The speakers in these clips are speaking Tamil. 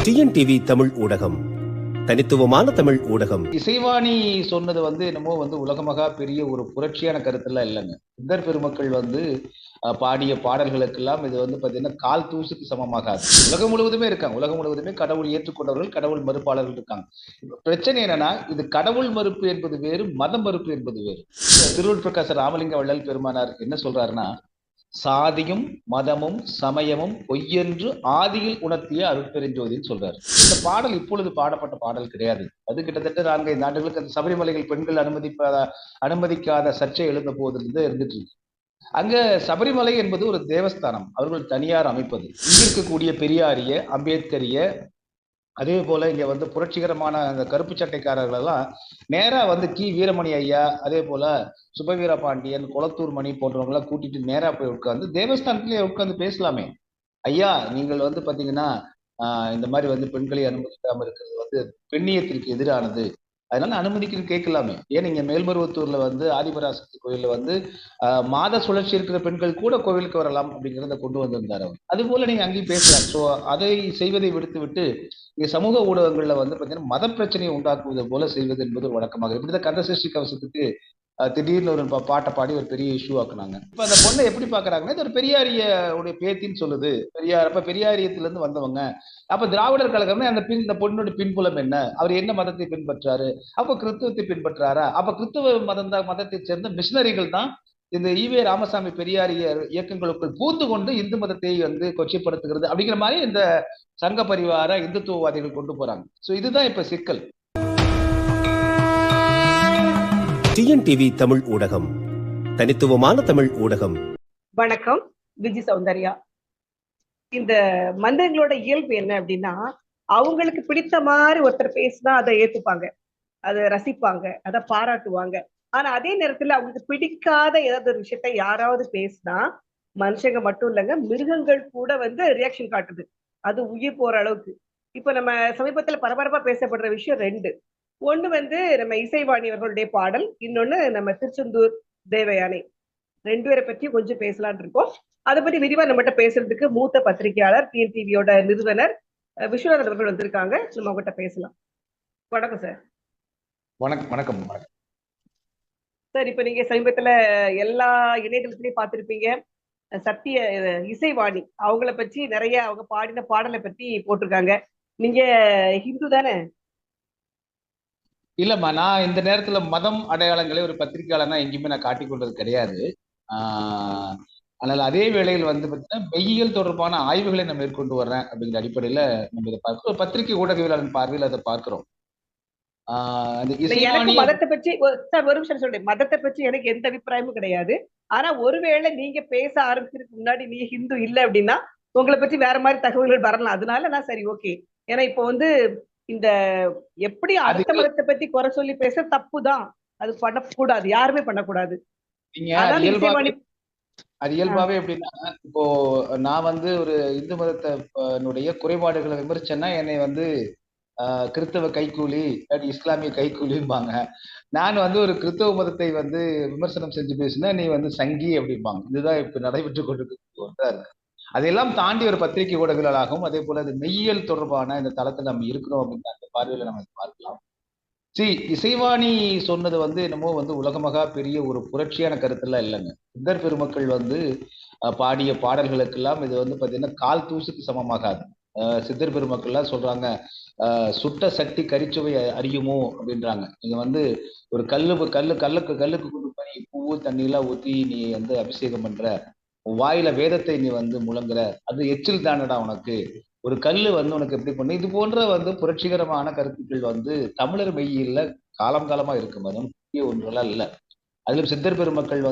டிஎன்டிவி தமிழ் ஊடகம், தனித்துவமான தமிழ் ஊடகம். இசைவாணி சொன்னது என்னமோ உலகமகா பெரிய ஒரு புரட்சியான கருத்தெல்லாம் இல்லைங்க. சித்தர் பெருமக்கள் பாடிய பாடல்களுக்கெல்லாம் இது பாத்தீங்கன்னா கால் தூசுக்கு சமமாகாது. உலகம் முழுவதுமே இருக்காங்க. உலகம் முழுவதுமே கடவுள் ஏற்றுக்கொண்டவர்கள், கடவுள் மறுப்பாளர்கள் இருக்காங்க. பிரச்சனை என்னன்னா, இது கடவுள் மறுப்பு என்பது வேறு, மதம் மறுப்பு என்பது வேறு. திருவள்ளுவர் பிரகாச ராமலிங்க வள்ளல் பெருமானார் என்ன சொல்றாருன்னா, சாதியும் மதமும் சமயமும் பொய்யென்று ஆதியில் உணர்த்திய அருட்பெருஞ்சோதின்னு சொல்றாரு. இந்த பாடல் இப்பொழுது பாடப்பட்ட பாடல் கிடையாது. அது கிட்டத்தட்ட 4-5 ஆண்டுகளுக்கு அந்த சபரிமலையில் பெண்கள் அனுமதிக்காத சர்ச்சை எழுந்த போதிலிருந்து இருந்துட்டு இருக்கு. அங்க சபரிமலை என்பது ஒரு தேவஸ்தானம், அவர்கள் தனியார் அமைப்பது. இங்க இருக்கக்கூடிய பெரியாரிய, அம்பேத்கரிய, அதே போல இங்க புரட்சிகரமான அந்த கருப்பு சட்டைக்காரர்கள் எல்லாம் நேரா கி வீரமணி ஐயா, அதே போல சுபவீர பாண்டியன், குளத்தூர் மணி போன்றவங்க எல்லாம் கூட்டிட்டு நேரா போய் உட்கார்ந்து தேவஸ்தானத்திலேயே உட்கார்ந்து பேசலாமே. ஐயா, நீங்கள் பாத்தீங்கன்னா இந்த மாதிரி பெண்களை அனுமதிக்காம இருக்கிறது பெண்ணியத்திற்கு எதிரானது, அதனால அனுமதிக்கிறது கேட்கலாமே. ஏன் நீங்க மேல்மருவத்தூர்ல ஆதிபராசக்தி கோயில்ல மாத சுழற்சி இருக்கிற பெண்கள் கூட கோவிலுக்கு வரலாம் அப்படிங்கிறத கொண்டு வந்திருந்தாரு அவர். அது போல நீங்க அங்கேயும் பேசலாம். ஸோ அதை செய்வதை விடுத்து விட்டு இங்க சமூக ஊடகங்கள்ல பாத்தீங்கன்னா மத பிரச்சனையை உண்டாக்குவது போல செய்வது என்பது ஒரு வழக்கமாக. இப்படிதான் கந்தசஷ்டி கவசத்துக்கு திடீர்னு ஒரு பாட்டை பாடி ஒரு பெரிய இஷ்யூ ஆக்குனாங்க. இப்ப அந்த பொண்ணை எப்படி பாக்குறாங்கன்னா, இது ஒரு பெரியாரிய உடைய பேத்தின்னு சொல்லுது. பெரியாரியத்துல இருந்து வந்தவங்க. அப்ப திராவிடர் கழகம்னா இந்த பொண்ணுடைய பின்புலம் என்ன, அவர் என்ன மதத்தை பின்பற்றாரு, அப்ப கிறிஸ்துவத்தை பின்பற்றாரா, அப்ப கிறிஸ்துவ மதத்தை சேர்ந்த மிஷினரிகள் தான் இந்த ஈவே ராமசாமி பெரியாரிய இயக்கங்களுக்குள் பூந்து கொண்டு இந்து மதத்தை கொச்சைப்படுத்துகிறது அப்படிங்கிற மாதிரி இந்த சங்க பரிவார இந்துத்துவவாதிகள் கொண்டு போறாங்க. சோ இதுதான் இப்ப சிக்கல். டிஎன்டிவி தமிழ் ஊடகம், தனித்துவமான தமிழ் ஊடகம். வணக்கம், விஜி சௌந்தர்யா. இந்த மந்திரங்களோட இயல்பு என்ன அப்படின்னா, அவங்களுக்கு பிடித்த மாதிரி ஒருத்தர் பேசினா அதை ஏத்துப்பாங்க, அதை ரசிப்பாங்க, அதை பாராட்டுவாங்க. ஆனா அதே நேரத்துல அவங்களுக்கு பிடிக்காத ஏதாவது ஒரு விஷயத்த யாராவது பேசினா, மனுஷங்க மட்டும் இல்லைங்க, மிருகங்கள் கூட ரியாக்ஷன் காட்டுது. அது உயிர் போற அளவுக்கு. இப்ப நம்ம சமீபத்துல பரபரப்பா பேசப்படுற விஷயம் 2. ஒண்ணு நம்ம இசைவாணி அவர்களுடைய பாடல், இன்னொன்னு நம்ம திருச்செந்தூர் தேவயானை. 2 பேரை பத்தி கொஞ்சம் பேசலான் இருக்கோம். அதை பத்தி விரிவா நம்மகிட்ட பேசுறதுக்கு மூத்த பத்திரிகையாளர், டிஎன்டிவியோட நிறுவனர் விஸ்வநாதன் அவர்கள் வந்திருக்காங்க. நம்ம அவங்ககிட்ட பேசலாம். வணக்கம் சார். வணக்கம் சார், இப்ப நீங்க சமீபத்துல எல்லா இணையதளத்திலையும் பார்த்திருப்பீங்க, சத்திய இசைவாணி அவங்கள பற்றி நிறைய அவங்க பாடின பாடலை பத்தி போட்டிருக்காங்க. நீங்க ஹிந்து தானே? இல்லம்மா, நான் இந்த நேரத்துல மதம் அடையாளங்களை ஒரு பத்திரிகையாளர்னா எங்கேயுமே நான் காட்டிக் கொண்டது கிடையாது. ஆனால் அதே வேளையில் பார்த்தீங்கன்னா மெய்யியல் தொடர்பான ஆய்வுகளை நான் மேற்கொண்டு வர்றேன் அப்படிங்கிற அடிப்படையில நம்ம இதை பார்க்கிறோம். பத்திரிகை ஊடகவியலாளர் பார்வையில் அதை பார்க்கிறோம். மதத்தை பற்றி சார் ஒரு நிமிஷம் சொல்றேன். மதத்தை பற்றி எனக்கு எந்த அபிப்பிராயமும் கிடையாது. ஆனா ஒருவேளை நீங்க பேச ஆரம்பிக்கிறதுக்கு முன்னாடி நீ ஹிந்து இல்ல அப்படின்னா உங்களை பற்றி வேற மாதிரி தகவல்கள் வரலாம். அதனால நான் சரி, ஓகே. ஏன்னா இப்போ இந்த எப்படி அடுத்த மதத்தை பத்தி குறை சொல்லி பேச தப்புதான். அது பண்ணக்கூடாது, யாருமே பண்ணக்கூடாது. அது இயல்பாவே எப்படின்னா, இப்போ நான் ஒரு இந்து மதத்தினுடைய குறைபாடுகளை விமர்சனா என்னை கிறிஸ்தவ கைக்கூலி, இஸ்லாமிய கைக்கூலிம்பாங்க. நான் ஒரு கிறிஸ்தவ மதத்தை விமர்சனம் செஞ்சு பேசினா நீ சங்கி அப்படிம்பாங்க. இதுதான் இப்ப நடைபெற்று கொண்டிருக்க. அதையெல்லாம் தாண்டி ஒரு பத்திரிகை ஊடகங்களாகவும் அதே போல அது மெய்யியல் தொடர்பான இந்த தளத்தில் நம்ம இருக்கிறோம் அப்படின்ற அந்த பார்வையில நம்ம பார்க்கலாம். இசைவாணி சொன்னது என்னமோ உலகமகா பெரிய ஒரு புரட்சியான கருத்தெல்லாம் இல்லைங்க. சித்தர் பெருமக்கள் பாடிய பாடல்களுக்கெல்லாம் இது பாத்தீங்கன்னா கால் தூசுக்கு சமமாகாது. சித்தர் பெருமக்கள்லாம் சொல்றாங்க, சுட்ட சக்தி கரிச்சுவை அறியுமோ அப்படின்றாங்க. நீங்க ஒரு கல்லுக்கு கொண்டு போய் பூவு தண்ணியெல்லாம் ஊத்தி நீ அபிஷேகம் பண்ற, வாயில வேதத்தை நீ முழங்குற, அது எச்சில் தானடா உனக்கு. ஒரு கல்லு உனக்கு எப்படி பண்ணு. இது போன்ற புரட்சிகரமான கருத்துக்கள் தமிழர் மெய்யில காலம் காலமா இருக்கும். அது முக்கிய ஒன்றெல்லாம் இல்லை. அதிலும் சித்தர் பெருமக்கள்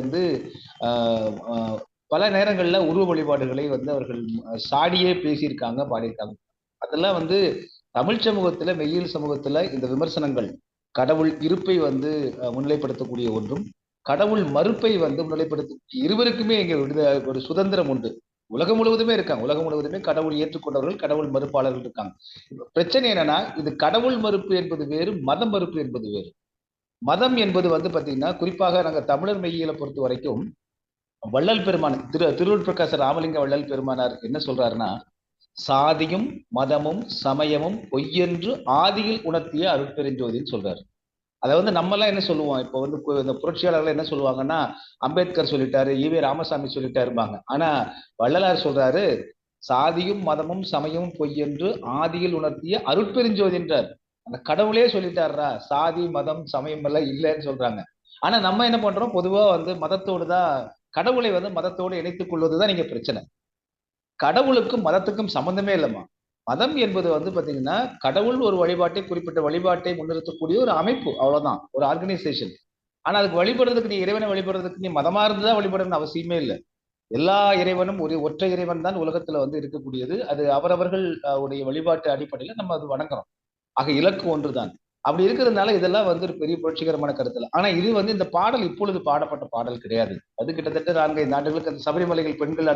பல நேரங்கள்ல உருவ வழிபாடுகளை அவர்கள் சாடியே பேசியிருக்காங்க, பாடியிருக்காங்க. அதெல்லாம் தமிழ் சமூகத்துல, மெய்யியல் சமூகத்துல இந்த விமர்சனங்கள் கடவுள் இருப்பை முன்னிலைப்படுத்தக்கூடிய ஒன்றும், கடவுள் மறுப்பை முன்னிலைப்படுத்தக்கூடிய இருவருக்குமே இங்க ஒரு சுதந்திரம் உண்டு. உலகம் முழுவதுமே இருக்காங்க. உலகம் முழுவதுமே கடவுள் ஏற்றுக்கொண்டவர்கள், கடவுள் மறுப்பாளர்கள் இருக்காங்க. பிரச்சனை என்னன்னா, இது கடவுள் மறுப்பு என்பது வேறு, மதம் மறுப்பு என்பது வேறு. மதம் என்பது பாத்தீங்கன்னா, குறிப்பாக நாங்க தமிழர் மெய்யியலை பொறுத்த வரைக்கும் வள்ளல் பெருமான் திருவள்ளுவர் பிரகாச ராமலிங்க வள்ளல் பெருமானார் என்ன சொல்றாருன்னா, சாதியும் மதமும் சமயமும் பொய்யென்று ஆதியில் உணர்த்திய அருட்பெருஞ்சோதின்னு சொல்றாரு. அதை வந்து நம்ம எல்லாம் என்ன சொல்லுவோம், இப்போ வந்து இந்த புரட்சியாளர்கள் என்ன சொல்லுவாங்கன்னா, அம்பேத்கர் சொல்லிட்டாரு, ஈவே ராமசாமி சொல்லிட்டாருப்பாங்க. ஆனா வள்ளலார் சொல்றாரு, சாதியும் மதமும் சமயமும் பொய்யென்று ஆதியில் உணர்த்திய அருட்பெருஞ்சோதின்றார். அந்த கடவுளே சொல்லிட்டாரா, சாதி மதம் சமயம் எல்லாம் இல்லைன்னு சொல்றாங்க. ஆனா நம்ம என்ன பண்றோம், பொதுவா வந்து மதத்தோடு தான், கடவுளை வந்து மதத்தோடு இணைத்துக் கொள்வதுதான் நீங்க பிரச்சனை. கடவுளுக்கும் மதத்துக்கும் சம்பந்தமே இல்லைம்மா. மதம் என்பது வந்து பாத்தீங்கன்னா, கடவுள் ஒரு வழிபாட்டை, குறிப்பிட்ட வழிபாட்டை முன்னிறுத்தக்கூடிய ஒரு அமைப்பு, அவ்வளவுதான், ஒரு ஆர்கனைசேஷன். ஆனா அதுக்கு வழிபடுறதுக்கு, நீ இறைவனை வழிபடுறதுக்கு நீ மதமா இருந்துதான் வழிபடணும்னு அவசியமே இல்லை. எல்லா இறைவனும் ஒரு ஒற்றை இறைவன் தான் உலகத்துல வந்து இருக்கக்கூடியது. அது அவரவர்கள் உடைய வழிபாட்டு அடிப்படையில நம்ம அது வணங்குறோம். ஆக இலக்கு ஒன்றுதான். அப்படி இருக்கிறதுனால இதெல்லாம் வந்து ஒரு பெரிய புரட்சிகரமான கருத்துல. ஆனா இது வந்து இந்த பாடல் இப்பொழுது பாடப்பட்ட பாடல் கிடையாது. அது கிட்டத்தட்ட 4-5 ஆண்டுகளுக்கு அந்த சபரிமலையில் பெண்கள்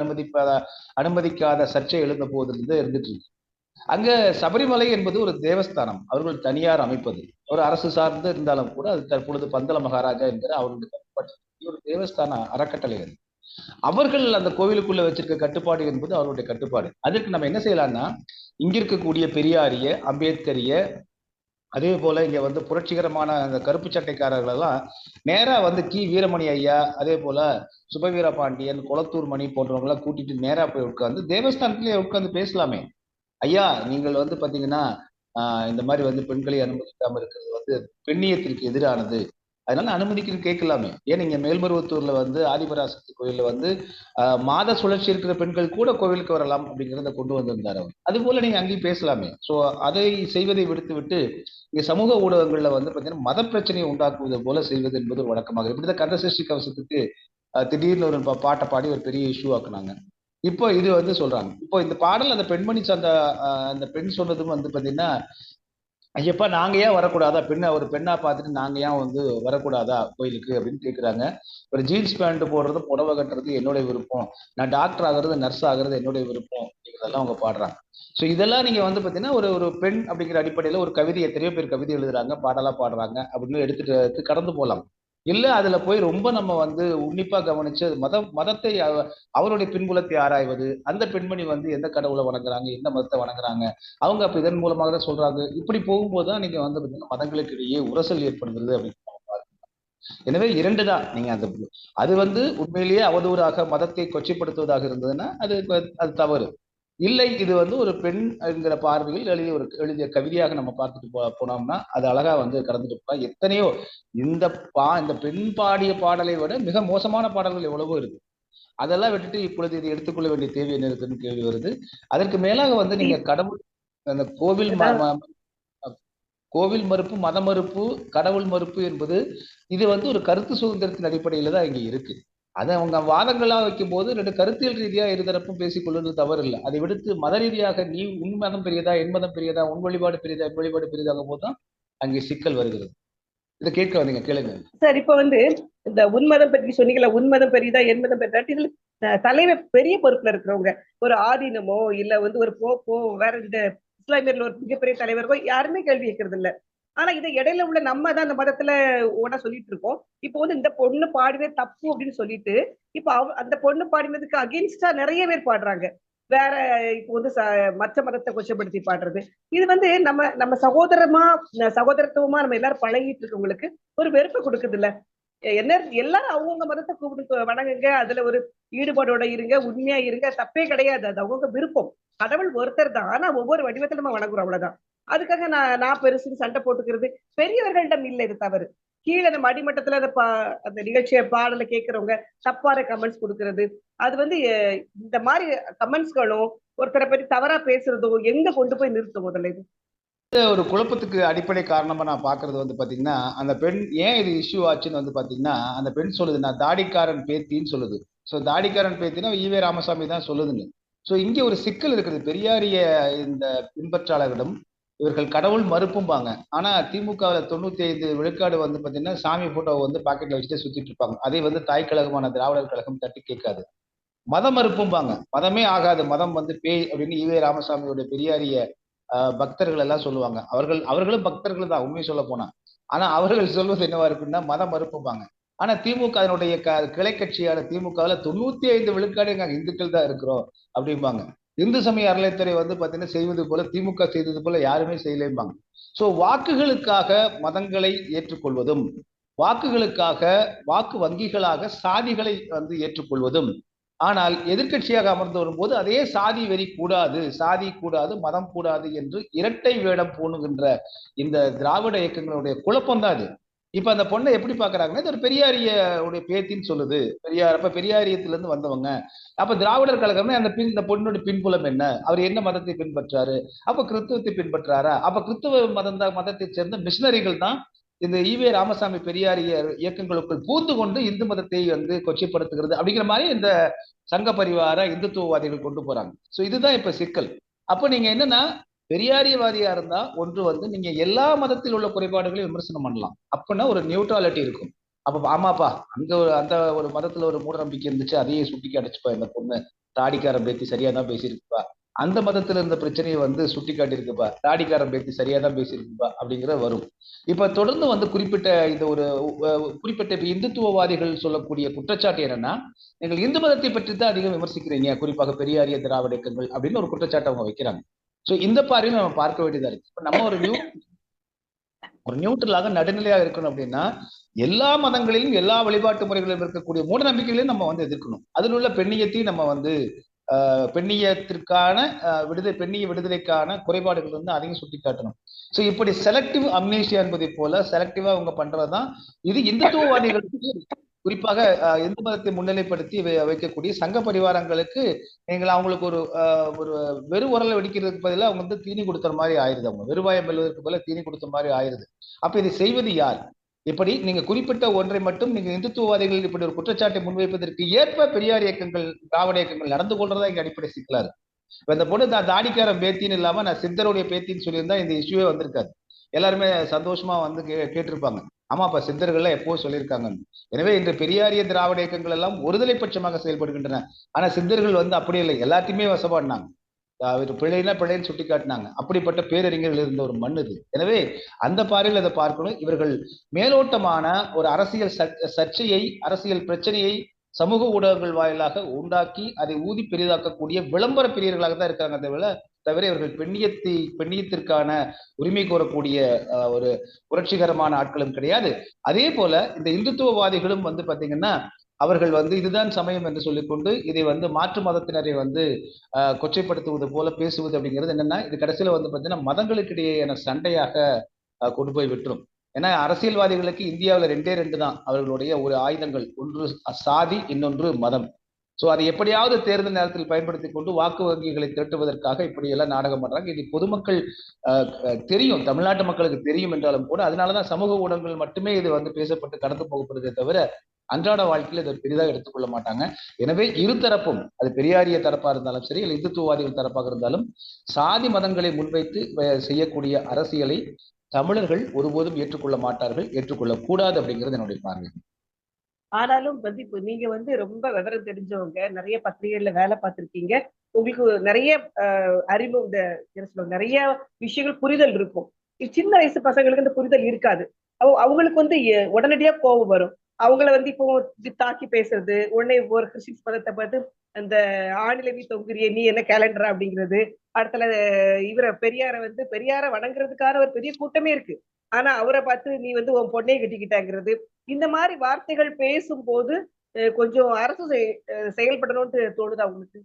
அனுமதிக்காத சர்ச்சை எழுந்த போதிலிருந்து இருந்துட்டு இருக்கு. அங்க சபரிமலை என்பது ஒரு தேவஸ்தானம், அவர்கள் தனியார் அமைப்பது. ஒரு அரசு சார்ந்து இருந்தாலும் கூட அது தற்பொழுது பந்தல மகாராஜா என்கிற அவர்களுடைய கட்டுப்பாட்டு ஒரு தேவஸ்தான அறக்கட்டளை. அவர்கள் அந்த கோவிலுக்குள்ள வச்சிருக்க கட்டுப்பாடு என்பது அவருடைய கட்டுப்பாடு. அதற்கு நம்ம என்ன செய்யலாம்னா, இங்க இருக்கக்கூடிய பெரியாரிய, அம்பேத்கரிய, அதே போல இங்க வந்து புரட்சிகரமான அந்த கருப்பு சட்டைக்காரர்கள் எல்லாம் நேரா வந்து வீரமணி ஐயா, அதே போல சுபவீர பாண்டியன், குளத்தூர் மணி போன்றவங்க எல்லாம் கூட்டிட்டு நேரா போய் உட்கார்ந்து தேவஸ்தானத்திலேயே உட்கார்ந்து பேசலாமே. ஐயா, நீங்கள் வந்து பாத்தீங்கன்னா இந்த மாதிரி வந்து பெண்களை அனுமதிக்காம இருக்கிறது வந்து பெண்ணியத்திற்கு எதிரானது, அதனால அனுமதிக்கு கேட்கலாமே. ஏன் நீங்க மேல்மருவத்தூர்ல வந்து ஆதிபராசக்தி கோயில்ல வந்து மாத சுழற்சி இருக்கிற பெண்கள் கூட கோவிலுக்கு வரலாம் அப்படிங்கிறத கொண்டு வந்திருந்தார் அவர். அது போல நீங்க அங்கேயும் பேசலாமே. சோ அதை செய்வதை விடுத்து விட்டு இங்க சமூக ஊடகங்கள்ல வந்து பாத்தீங்கன்னா மத பிரச்சனையை உண்டாக்குவது போல செய்வது என்பது ஒரு வழக்கமாக. இப்படிதான் கந்தசஷ்டி கவசத்துக்கு திடீர்னு ஒரு பாட்டை பாடி ஒரு பெரிய இஷ்யூ ஆக்குனாங்க. இப்போ இது வந்து சொல்றாங்க, இப்போ இந்த பாடல் அந்த பெண்மணி அந்த அந்த பெண் சொன்னதும் வந்து பாத்தீங்கன்னா, ஐயப்பா நாங்க ஏன் வரக்கூடாதா, ஒரு பெண்ணா பார்த்துட்டு நாங்க ஏன் வந்து வரக்கூடாதா கோயிலுக்கு அப்படின்னு கேட்குறாங்க. ஒரு ஜீன்ஸ் பேண்ட் போடுறது, புடவை கட்டுறது என்னுடைய விருப்பம், நான் டாக்டர் ஆகிறது, நர்ஸ் ஆகிறது என்னுடைய விருப்பம் அப்படிங்கிறதெல்லாம் அவங்க பாடுறாங்க. ஸோ இதெல்லாம் நீங்க வந்து பாத்தீங்கன்னா ஒரு ஒரு பெண் அப்படிங்கிற அடிப்படையில ஒரு கவிதை, எத்தனையோ பேர் கவிதை எழுதுறாங்க, பாடலா பாடுறாங்க அப்படின்னு எடுத்துட்டு கடந்து போகலாம். இல்ல அதுல போய் ரொம்ப நம்ம வந்து உன்னிப்பா கவனிச்சு மதத்தை அவருடைய பின்புலத்தை ஆராய்வது, அந்த பெண்மணி வந்து எந்த கடவுளை வணங்குறாங்க, எந்த மதத்தை வணங்குறாங்க, அவங்க அப்ப இதன் மூலமாக தான் சொல்றாங்க, இப்படி போகும்போது தான் நீங்க வந்து பாத்தீங்கன்னா மதங்களுக்கு இடையே உரசல் ஏற்படுகிறது அப்படின்னு. எனவே இரண்டு தான் நீங்க அந்த, அது வந்து உண்மையிலேயே அவதூறாக மதத்தை கொச்சைப்படுத்துவதாக இருந்ததுன்னா அது அது தவறு. இல்லை, இது வந்து ஒரு பெண் என்கிற பார்வையில் எழுதிய கவிதையாக நம்ம பார்த்துட்டு போனோம்னா அது அழகா வந்து கடந்துட்டு போகலாம். எத்தனையோ இந்த பெண் பாடிய பாடலை விட மிக மோசமான பாடல்கள் எவ்வளவோ இருக்கு. அதெல்லாம் விட்டுட்டு இப்பொழுது இது எடுத்துக்கொள்ள வேண்டிய தேவை என்ன இருக்குன்னு கேள்வி வருது. அதற்கு மேலாக வந்து நீங்க கடவுள், அந்த கோவில் மறுப்பு, மத மறுப்பு, கடவுள் மறுப்பு என்பது இது வந்து ஒரு கருத்து சுதந்திரத்தின் அடிப்படையில தான் இங்க இருக்கு. அதை அவங்க வாதங்களா வைக்கும் போது ரெண்டு கருத்தியல் ரீதியா இருதரப்பும் பேசிக்கொள்வது தவறு இல்லை. அதை விடுத்து மத ரீதியாக நீ உன் மதம் பெரியதா, என் மதம் பெரியதா, உன் வழிபாடு பெரியதா, என் வழிபாடு பெரியதாக போதுதான் அங்கே சிக்கல் வருகிறது. இதை கேட்க வந்தீங்க, கேளுங்க சார். இப்ப வந்து இந்த உன்மதம் பற்றி சொன்னீங்களா, உன்மதம் பெரியதா என்மதம் பெரியதா, இதுல தலைவர் பெரிய பொறுப்புல இருக்கிறவங்க, ஒரு ஆதீனமோ இல்ல வந்து ஒரு போப்போ, வேற இந்த இஸ்லாமியர்ல ஒரு மிகப்பெரிய தலைவர்களோ யாருமே கேள்வி கேட்கறது இல்ல. ஆனா இதை இடையில உள்ள நம்ம தான் அந்த மதத்துல ஓட சொல்லிட்டு இருக்கோம். இப்போ வந்து இந்த பொண்ணு பாடுவே தப்பு அப்படின்னு சொல்லிட்டு இப்ப அந்த பொண்ணு பாடினதுக்கு அகெயின்ஸ்டா நிறைய பேர் பாடுறாங்க. வேற இப்போ வந்து மற்ற மதத்தை கொச்சப்படுத்தி பாடுறது, இது வந்து நம்ம நம்ம சகோதரத்துவமா நம்ம எல்லாரும் பழகிட்டு இருக்கவங்களுக்கு ஒரு வெறுப்பை கொடுக்குது இல்ல. என்ன எல்லாரும் அவங்கவுங்க மதத்தை கூப்பிட்டு வணங்குங்க, அதுல ஒரு ஈடுபாடோட இருங்க, உண்மையா இருங்க, தப்பே கிடையாது, அது அவங்க விருப்பம். கடவுள் ஒருத்தர் தான், ஆனா ஒவ்வொரு வடிவத்துல நம்ம வணங்குறோம், அவ்வளவுதான். அதுக்காக நான் பெருசுன்னு சண்டை போட்டுக்கிறது பெரியவர்களிடம் இல்லை, இது தவறு. கீழே நம்ம அடிமட்டத்துல அந்த நிகழ்ச்சியை பாடலை கேட்கிறவங்க தப்பான கமெண்ட்ஸ் கொடுக்கறது, அது வந்து இந்த மாதிரி கமெண்ட்ஸ்களும் ஒருத்தரை பற்றி தவறா பேசுறதும் எங்க கொண்டு போய் நிறுத்தும் முதல்ல? இது ஒரு குழப்பத்துக்கு அடிப்படை காரணமா நான் பாக்குறது வந்து பாத்தீங்கன்னா, அந்த பெண் ஏன் இது இஷ்யூ ஆச்சுன்னு வந்து பாத்தீங்கன்னா, அந்த பெண் சொல்லுது நான் தாடிக்காரன் பேத்தின்னு சொல்லுது. சோ தாடிக்காரன் பேத்தினா ஈவே ராமசாமி தான் சொல்லுதுங்க. சோ இங்க ஒரு சிக்கல் இருக்குது. பெரியாரிய இந்த பின்பற்றாளர்களிடம் இவர்கள் கடவுள் மறுப்பும்பாங்க. ஆனா திமுகவில் 95 விழுக்காடு வந்து பாத்தீங்கன்னா சாமி போட்டோ வந்து பாக்கெட்ல வச்சுட்டு சுத்திட்டு இருப்பாங்க. அதை வந்து தாய் கழகமான திராவிடர் கழகம் தட்டி கேட்காது. மத மறுப்பும்பாங்க. மதமே ஆகாது, மதம் வந்து பேய் அப்படின்னு ஈவே ராமசாமியோட பெரியாரிய பக்தர்கள் எல்லாம் சொல்லுவாங்க. அவர்களும் பக்தர்கள் தான் உண்மையை சொல்ல போனா. ஆனா அவர்கள் சொல்வது என்னவா இருக்குன்னா மத மறுப்புப்பாங்க. ஆனா திமுக அதனுடைய கிளை கட்சியான திமுகவில் 95 விழுக்காடு நாங்க இந்துக்கள் தான் இருக்கிறோம் அப்படிம்பாங்க. இந்து சமய அறநிலையத்துறை வந்து பாத்தீங்கன்னா செய்வது போல திமுக செய்தது போல யாருமே செய்யலேம்பாங்க. சோ வாக்குகளுக்காக மதங்களை ஏற்றுக்கொள்வதும், வாக்குகளுக்காக வாக்கு வங்கிகளாக சாதிகளை வந்து ஏற்றுக்கொள்வதும், ஆனால் எதிர்க்கட்சியாக அமர்ந்து வரும்போது அதே சாதி வெறி கூடாது, சாதி கூடாது, மதம் கூடாது என்று இரட்டை வேடம் பூணுகின்ற இந்த திராவிட இயக்கங்களுடைய குழப்பம் தான் இது. இப்ப அந்த பொண்ணை எப்படி பாக்குறாங்கன்னா, இது ஒரு பெரியாரிய உடைய பேத்தின்னு சொல்லுது. பெரியார் அப்ப பெரியாரியத்துல இருந்து வந்தவங்க. அப்ப திராவிடர் கழகமே இந்த பொண்ணுடைய பின்புலம் என்ன, அவர் என்ன மதத்தை பின்பற்றாரு, அப்ப கிறிஸ்துவத்தை பின்பற்றாரா, அப்ப கிறிஸ்துவ மதத்தை சேர்ந்த மிஷினரிகள் தான் இந்த ஈவே ராமசாமி பெரியாரிய இயக்கங்களுக்குள் பூந்து கொண்டு இந்து மதத்தை வந்து கொச்சைப்படுத்துகிறது அப்படிங்கிற மாதிரி இந்த சங்க பரிவார இந்துத்துவவாதிகள் கொண்டு போறாங்க. சோ இதுதான் இப்ப சிக்கல். அப்ப நீங்க என்னன்னா, பெரியாரியவாதியா இருந்தா ஒன்று வந்து நீங்க எல்லா மதத்தில் உள்ள குறைபாடுகளையும் விமர்சனம் பண்ணலாம். அப்படின்னா ஒரு நியூட்ராலிட்டி இருக்கும். அப்ப ஆமாப்பா, அந்த ஒரு மதத்துல ஒரு மூட நம்பிக்கை இருந்துச்சு, அதையே சுட்டிக்கு அடைச்சுப்பா இந்த பொண்ணு, தாடிக்காரன் பேத்தி சரியா தான் பேசியிருக்குப்பா, அந்த மதத்துல இருந்த பிரச்சனையை வந்து சுட்டி காட்டியிருக்குப்பா, தாடிக்காரன் பேத்தி சரியா தான் பேசியிருக்குப்பா அப்படிங்கிற வரும். இப்ப தொடர்ந்து வந்து இந்த ஒரு குறிப்பிட்ட இந்துத்துவவாதிகள் சொல்லக்கூடிய குற்றச்சாட்டு என்னன்னா, நீங்கள் இந்து மதத்தை பற்றி தான் அதிகம் விமர்சிக்கிறீங்க, குறிப்பாக பெரியாரிய திராவிட இயக்கங்கள் அப்படின்னு ஒரு குற்றச்சாட்டு அவங்க வைக்கிறாங்க. சோ இந்த பார்வையும் நம்ம பார்க்க வேண்டியதா இருக்கு. இப்ப நம்ம ஒரு நியூட்ரலாக நடுநிலையாக இருக்கணும் அப்படின்னா, எல்லா மதங்களிலும் எல்லா வழிபாட்டு முறைகளிலும் இருக்கக்கூடிய மூட நம்பிக்கைகளையும் நம்ம வந்து எதிர்க்கணும். அதில் உள்ள பெண்ணியத்தையும் நம்ம வந்து பெண்ணியத்திற்கான பெண்ணிய விடுதலைக்கான குறைபாடுகள் வந்து அதையும் சுட்டி காட்டணும். சோ இப்படி செலக்டிவ் அம்னீஷியா என்பதை போல செலக்டிவா அவங்க பண்றதுதான் இது இந்துத்துவவாதிகளுக்கு, குறிப்பாக இந்து மதத்தை முன்னிலைப்படுத்தி வைக்கக்கூடிய சங்க பரிவாரங்களுக்கு நீங்கள் அவங்களுக்கு ஒரு வெறு உரலை வெடிக்கிறதுக்கு பதிலாக அவங்க வந்து தீனி கொடுத்த மாதிரி ஆயிருது. அவங்க வெறுவாயம் வெல்வதற்கு பதிலாக தீனி கொடுத்த மாதிரி ஆயிருது. அப்ப இதை செய்வது யார்? இப்படி நீங்க குறிப்பிட்ட ஒன்றை மட்டும் நீங்க இந்துத்துவவாதிகள் இப்படி ஒரு குற்றச்சாட்டை முன்வைப்பதற்கு ஏற்ப பெரியார் இயக்கங்கள், திராவிட இயக்கங்கள் நடந்து கொள்றதா இங்க அடிப்படை சிக்கலா இருக்கு. இப்ப இந்த பொண்ணு தாடிக்காரன் பேத்தின்னு இல்லாம நான் சித்தருடைய பேத்தின்னு சொல்லியிருந்தா இந்த இஷ்யூவே வந்திருக்காது. எல்லாருமே சந்தோஷமா வந்து கேட்டிருப்பாங்க. ஆமாப்பா, சித்தர்கள் எப்போ சொல்லியிருக்காங்க. எனவே இன்று பெரியாரிய திராவிட இயக்கங்கள் எல்லாம் ஒருதலை பட்சமாக செயல்படுகின்றன. ஆனா சித்தர்கள் வந்து அப்படி இல்லை, எல்லாத்தையுமே வசப்பாடினாங்க. பிழைன்னா பிழைன்னு சுட்டி காட்டினாங்க. அப்படிப்பட்ட பேரறிஞர்கள் இருந்த ஒரு மண் இது. எனவே அந்த பார்வையில் அதை பார்க்கணும். இவர்கள் மேலோட்டமான ஒரு அரசியல் சர்ச்சையை, அரசியல் பிரச்சனையை சமூக ஊடகங்கள் வாயிலாக உண்டாக்கி அதை ஊதி பெரிதாக்கக்கூடிய விளம்பர பிரியர்களாக தான் இருக்காங்க தவிர இவர்கள் பெண்ணியத்திற்கான உரிமை கோரக்கூடிய ஒரு புரட்சிகரமான ஆட்களும் கிடையாது. அதே போல இந்த இந்துத்துவவாதிகளும் வந்து பாத்தீங்கன்னா, அவர்கள் வந்து இதுதான் சமயம் என்று சொல்லிக்கொண்டு இதை வந்து மாற்று மதத்தினரை வந்து கொச்சைப்படுத்துவது போல பேசுவது அப்படிங்கிறது என்னன்னா, இது கடைசியில வந்து பாத்தீங்கன்னா மதங்களுக்கு இடையேயான சண்டையாக கொண்டு போய் விட்டுரும். ஏன்னா அரசியல்வாதிகளுக்கு இந்தியாவில் ரெண்டு தான் அவர்களுடைய ஒரு ஆயுதங்கள், ஒன்று சாதி, இன்னொன்று மதம். சோ அதை எப்படியாவது தேர்தல் நேரத்தில் பயன்படுத்தி கொண்டு வாக்கு வங்கிகளை திரட்டுவதற்காக இப்படி எல்லாம் நாடகம் பண்றாங்க. இது பொதுமக்கள் தெரியும், தமிழ்நாட்டு மக்களுக்கு தெரியும் என்றாலும் கூட அதனாலதான் சமூக ஊடகங்கள் மட்டுமே இது வந்து பேசப்பட்டு கடந்து போகப்படுதே தவிர அன்றாட வாழ்க்கையில் இதை பெரிதாக எடுத்துக்கொள்ள மாட்டாங்க. எனவே இருதரப்பும், அது பெரியாரிய தரப்பா இருந்தாலும் சரி, இல்லை இந்துத்துவவாதிகள் தரப்பாக இருந்தாலும், சாதி மதங்களை முன்வைத்து செய்யக்கூடிய அரசியலை தமிழர்கள் ஒருபோதும் ஏற்றுக்கொள்ள மாட்டார்கள், ஏற்றுக்கொள்ளக்கூடாது அப்படிங்கிறது என்னுடைய பார்வை. ஆனாலும் வந்து இப்போ நீங்க வந்து ரொம்ப விவரம் தெரிஞ்சவங்க, நிறைய பத்திரிகைகள்ல வேலை பார்த்திருக்கீங்க, உங்களுக்கு நிறைய அறிவு, நிறைய விஷயங்கள் புரிதல் இருக்கும். சின்ன வயசு பசங்களுக்கு இந்த புரிதல் இருக்காது. அவங்களுக்கு வந்து உடனடியா கோபம் வரும். அவங்கள வந்து இப்போ தாக்கி பேசுறது, உடனே ஒரு கிறிஸ்டின்ஸ் மதத்தை பார்த்து அந்த ஆணிலவி தொங்குரிய நீ என்ன கேலண்டரா அப்படிங்கிறது, அடுத்தல பெரியார வணங்குறதுக்கான ஒரு பெரிய கூட்டமே இருக்கு. ஆனா அவரை பார்த்து நீ வந்து உன் பொண்ணையை கட்டிக்கிட்டாங்கிறது, இந்த மாதிரி வார்த்தைகள் பேசும்போது கொஞ்சம் அரசு செயல்படணும்னு தோணுதா உங்களுக்கு?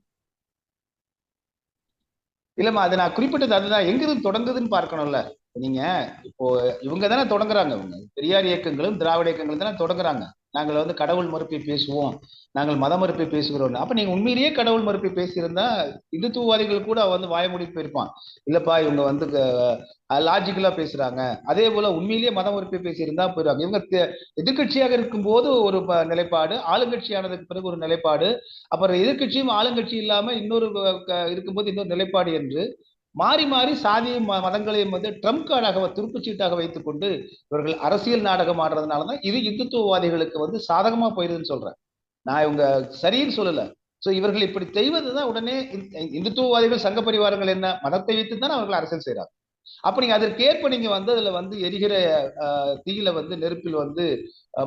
இல்லம்மா, அது நான் குறிப்பிட்டது அதுதான். எங்கிருந்து தொடங்குதுன்னு பார்க்கணும்ல. நீங்க இப்போ இவங்க தானே தொடங்குறாங்க, இவங்க பெரியார் இயக்கங்களும் திராவிட இயக்கங்களும் தானே தொடங்குறாங்க. நாங்கள் வந்து கடவுள் மறுப்பை பேசுவோம், நாங்கள் மத மறுப்பை பேசுகிறோம். அப்ப நீங்க உண்மையிலேயே கடவுள் மறுப்பை பேசியிருந்தா இந்துத்துவவாதிகள் கூட வந்து வாய மூடி போயிருப்பான். இல்லப்பா இவங்க வந்து லாஜிக்கலா பேசுறாங்க. அதே போல உண்மையிலேயே மத மறுப்பை பேசியிருந்தா போயிடுவாங்க. இவங்க எதிர்கட்சியாக இருக்கும்போது ஒரு நிலைப்பாடு, ஆளுங்கட்சியானதுக்கு பிறகு ஒரு நிலைப்பாடு, அப்புறம் எதிர்கட்சியும் ஆளுங்கட்சி இல்லாம இன்னொரு இருக்கும்போது இன்னொரு நிலைப்பாடு என்று மாறி மாறி சாதியும் மதங்களையும் வந்து ட்ரம்ப் கார்டாக, துருப்புச்சீட்டாக வைத்துக் கொண்டு இவர்கள் அரசியல் நாடகம் ஆடுறதுனாலதான் இது இந்துத்துவவாதிகளுக்கு வந்து சாதகமா போயிருதுன்னு சொல்றேன். நான் இவங்க சரின்னு சொல்லல. சோ இவர்கள் இப்படி செய்வதுதான் உடனே இந்துத்துவவாதிகள் சங்க பரிவாரங்கள் என்ன மதத்தை வைத்து தான் அவர்கள் அரசியல் செய்யறாங்க. அப்ப நீங்க அதற்கேற்ப நீங்க வந்து அதுல வந்து எரிகிற தீயில வந்து நெருப்பில் வந்து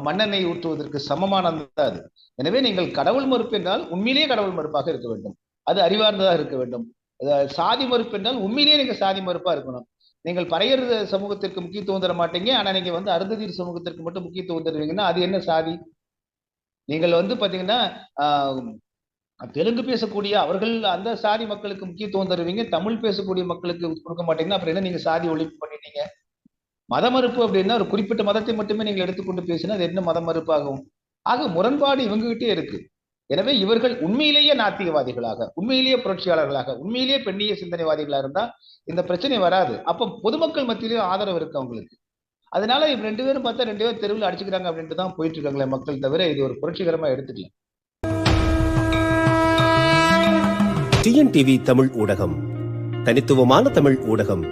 மண்ணெண்ணெய் ஊற்றுவதற்கு சமமானது அது. எனவே நீங்கள் கடவுள் மறுப்பு என்றால் உண்மையிலேயே கடவுள் மறுப்பாக இருக்க வேண்டும். அது அறிவார்ந்ததாக இருக்க வேண்டும். சாதி மறுப்பு என்றால் உண்மையிலேயே நீங்க சாதி மறுப்பா இருக்கணும். நீங்கள் பறையர் சமூகத்திற்கு முக்கியத்துவம் தர மாட்டீங்க, ஆனா நீங்க வந்து அருந்ததியர் சமூகத்திற்கு மட்டும் முக்கியத்துவம் தருவீங்கன்னா அது என்ன சாதி? நீங்கள் வந்து பாத்தீங்கன்னா தெலுங்கு பேசக்கூடிய அவர்கள் அந்த சாதி மக்களுக்கு முக்கியத்துவம் தருவீங்க, தமிழ் பேசக்கூடிய மக்களுக்கு கொடுக்க மாட்டீங்கன்னா அப்புறம் என்ன நீங்க சாதி ஒழிப்பு பண்ணிட்டீங்க? மத மறுப்பு அப்படின்னா ஒரு குறிப்பிட்ட மதத்தை மட்டுமே நீங்கள் எடுத்துக்கொண்டு பேசினா அது என்ன மத மறுப்பாகும்? ஆக முரண்பாடு இவங்ககிட்டே இருக்கு. எனவே இவர்கள் உண்மையிலேயே நாத்திகவாதிகளாக, உண்மையிலேயே புரட்சியாளர்களாக, உண்மையிலேயே பெண்ணிய சிந்தனைவாதிகளா இருந்தா இந்த பிரச்சனை வராது. அப்ப பொதுமக்கள் மத்தியிலேயே ஆதரவு இருக்கு அவங்களுக்கு. அதனால இவங்க 2 பேரும் பார்த்தா 2 பேரும் தெருவில் அடிச்சுக்கிறாங்க அப்படின்ட்டு தான் போயிட்டு இருக்காங்களே மக்கள், தவிர இது ஒரு புரட்சிகரமா எடுத்துக்கல. டிஎன்டிவி தமிழ் ஊடகம், தனித்துவமான தமிழ் ஊடகம்.